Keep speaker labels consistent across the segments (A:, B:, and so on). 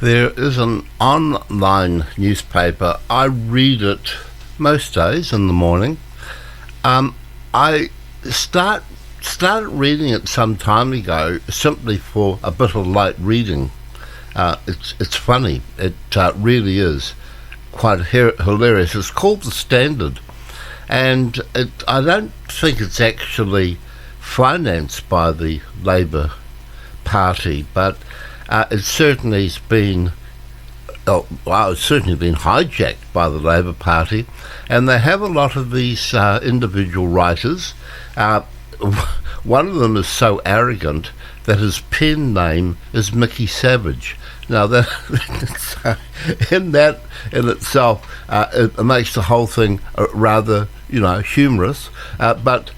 A: There is an online newspaper. I read it most days in the morning. I started reading it some time ago simply for a bit of light reading. It's funny. It really is quite hilarious. It's called The Standard, and I don't think it's actually financed by the Labour Party, but it certainly has been. It's certainly been hijacked by the Labour Party, and they have a lot of these individual writers. One of them is so arrogant that his pen name is Mickey Savage. Now, in itself, it makes the whole thing rather, humorous. But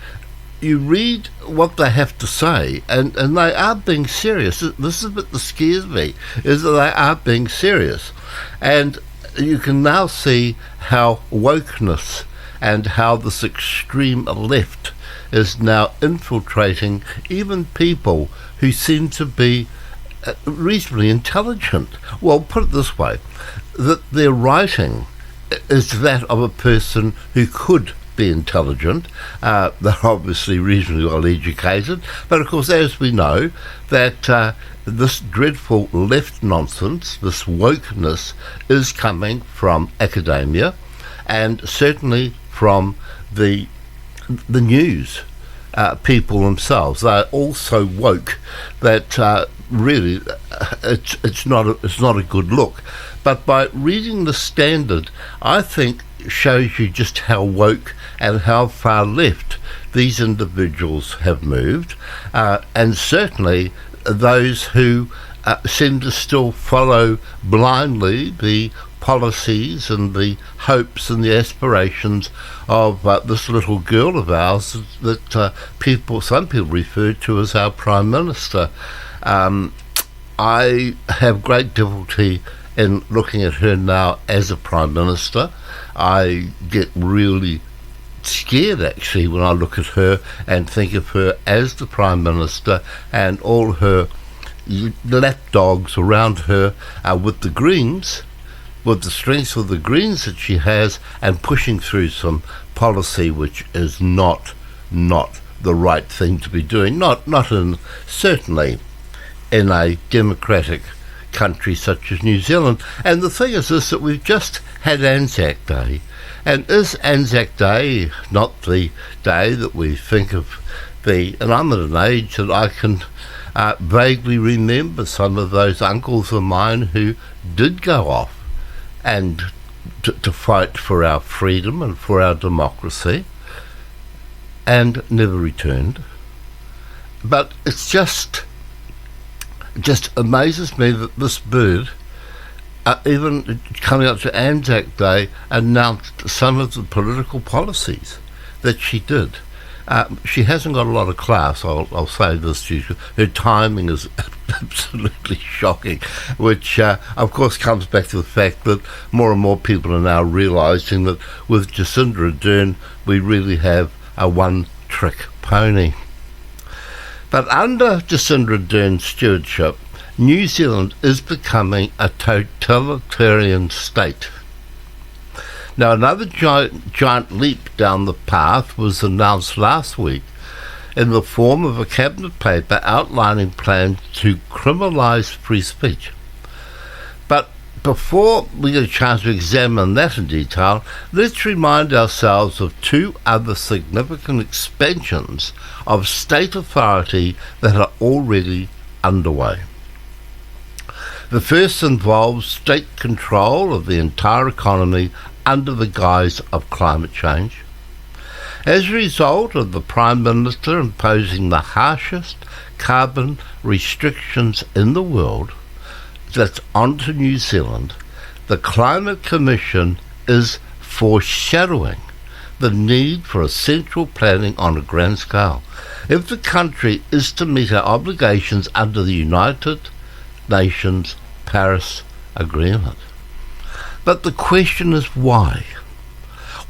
A: you read what they have to say, and they are being serious. This is what scares me, is that they are being serious. And you can now see how wokeness and how this extreme left is now infiltrating even people who seem to be reasonably intelligent. Well, put it this way, that their writing is that of a person who could be intelligent. They're obviously reasonably well educated, but of course, as we know, that this dreadful left nonsense, this wokeness, is coming from academia and certainly from the news people themselves. They're all so woke that really it's not a good look. But by reading The Standard, I think shows you just how woke and how far left these individuals have moved, and certainly those who seem to still follow blindly the policies and the hopes and the aspirations of this little girl of ours that some people refer to as our Prime Minister. I have great difficulty in looking at her now as a Prime Minister. I get really scared actually when I look at her and think of her as the Prime Minister and all her lapdogs around her with the Greens, with the strength of the Greens that she has, and pushing through some policy which is not the right thing to be doing, certainly in a democratic country such as New Zealand. And the thing is this, that we've just had Anzac Day, and is Anzac Day not the day that we think of and I'm at an age that I can vaguely remember some of those uncles of mine who did go off and to fight for our freedom and for our democracy and never returned. But it's just amazes me that this bird, even coming up to Anzac Day, announced some of the political policies that she did. She hasn't got a lot of class, I'll say this to you. Her timing is absolutely shocking, which of course comes back to the fact that more and more people are now realising that with Jacinda Ardern we really have a one-trick pony. But under Jacinda Ardern's stewardship, New Zealand is becoming a totalitarian state. Now, another giant leap down the path was announced last week in the form of a cabinet paper outlining plans to criminalise free speech. But before we get a chance to examine that in detail, let's remind ourselves of two other significant expansions of state authority that are already underway. The first involves state control of the entire economy under the guise of climate change. As a result of the Prime Minister imposing the harshest carbon restrictions in the world that's onto New Zealand, the Climate Commission is foreshadowing the need for a central planning on a grand scale if the country is to meet our obligations under the United Nations Paris Agreement. But the question is why?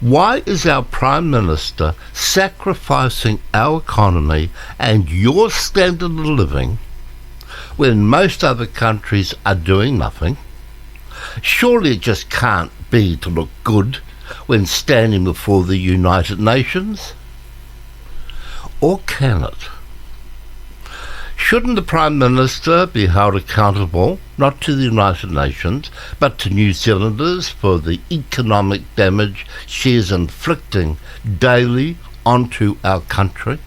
A: Why is our Prime Minister sacrificing our economy and your standard of living when most other countries are doing nothing? Surely it just can't be to look good when standing before the United Nations? Or can it? Shouldn't the Prime Minister be held accountable, not to the United Nations, but to New Zealanders for the economic damage she is inflicting daily onto our country?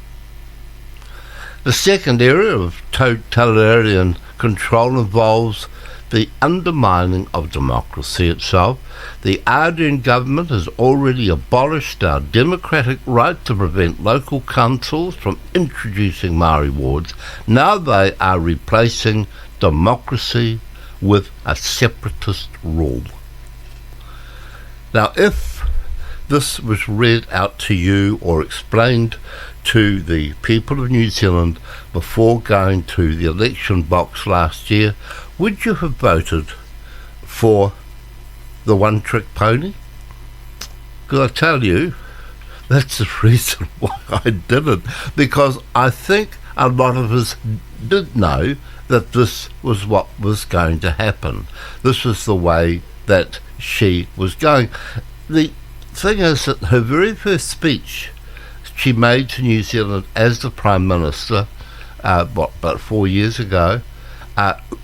A: The second area of totalitarian control involves the undermining of democracy itself. The Ardern government has already abolished our democratic right to prevent local councils from introducing Māori wards. Now they are replacing democracy with a separatist rule. Now, if this was read out to you or explained to the people of New Zealand before going to the election box last year, would you have voted for the one-trick pony? Because I tell you, that's the reason why I didn't, because I think a lot of us did know that this was what was going to happen. This was the way that she was going. The thing is that her very first speech she made to New Zealand as the Prime Minister, about 4 years ago,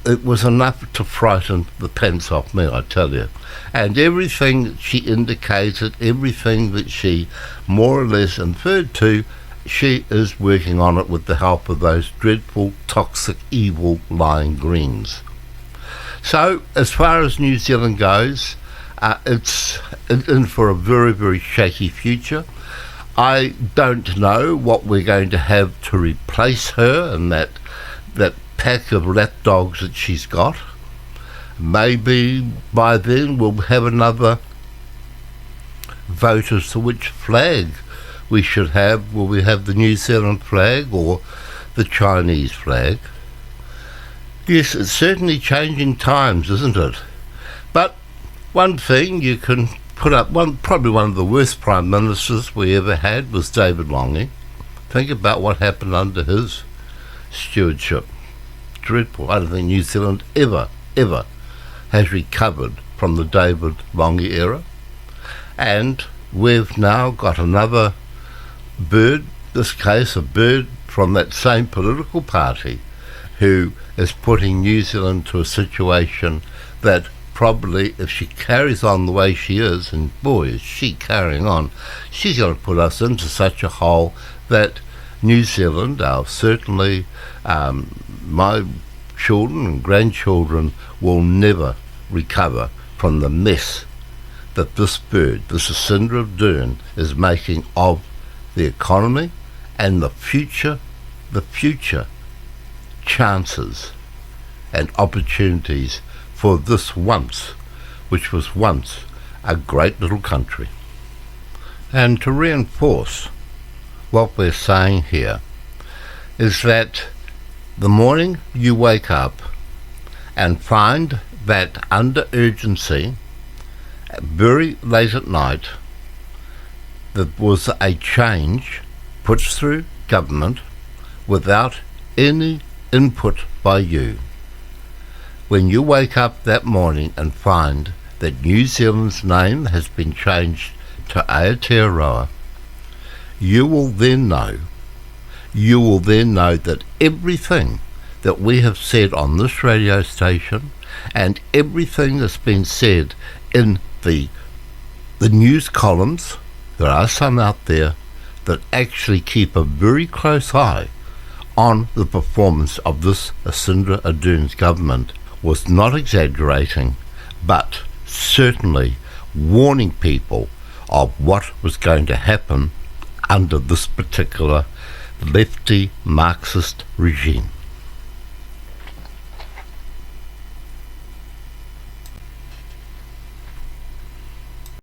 A: it was enough to frighten the pants off me, I tell you. And everything that she indicated, everything that she more or less inferred to, she is working on it with the help of those dreadful, toxic, evil, lying Greens. So, as far as New Zealand goes, it's in for a very, very shaky future. I don't know what we're going to have to replace her and that pack of lapdogs that she's got. Maybe by then we'll have another vote as to which flag we should have. Will we have the New Zealand flag or the Chinese flag? Yes, it's certainly changing times, isn't it? But one thing you can put up, probably one of the worst prime ministers we ever had was David Lange. Think about what happened under his stewardship. Dreadful. I don't think New Zealand ever has recovered from the David Lange era. And we've now got another bird, this case a bird from that same political party, who is putting New Zealand to a situation that probably, if she carries on the way she is, and boy is she carrying on, she's going to put us into such a hole that New Zealand, certainly my children and grandchildren, will never recover from the mess that this bird, this Cinder of Doom, is making of the economy and the future chances and opportunities for this which was once a great little country. And to reinforce what we're saying here is that the morning you wake up and find that under urgency, very late at night, there was a change put through government without any input by you. When you wake up that morning and find that New Zealand's name has been changed to Aotearoa, you will then know that everything that we have said on this radio station and everything that's been said in the news columns, there are some out there that actually keep a very close eye on the performance of this Jacinda Ardern's government, was not exaggerating, but certainly warning people of what was going to happen under this particular lefty Marxist regime.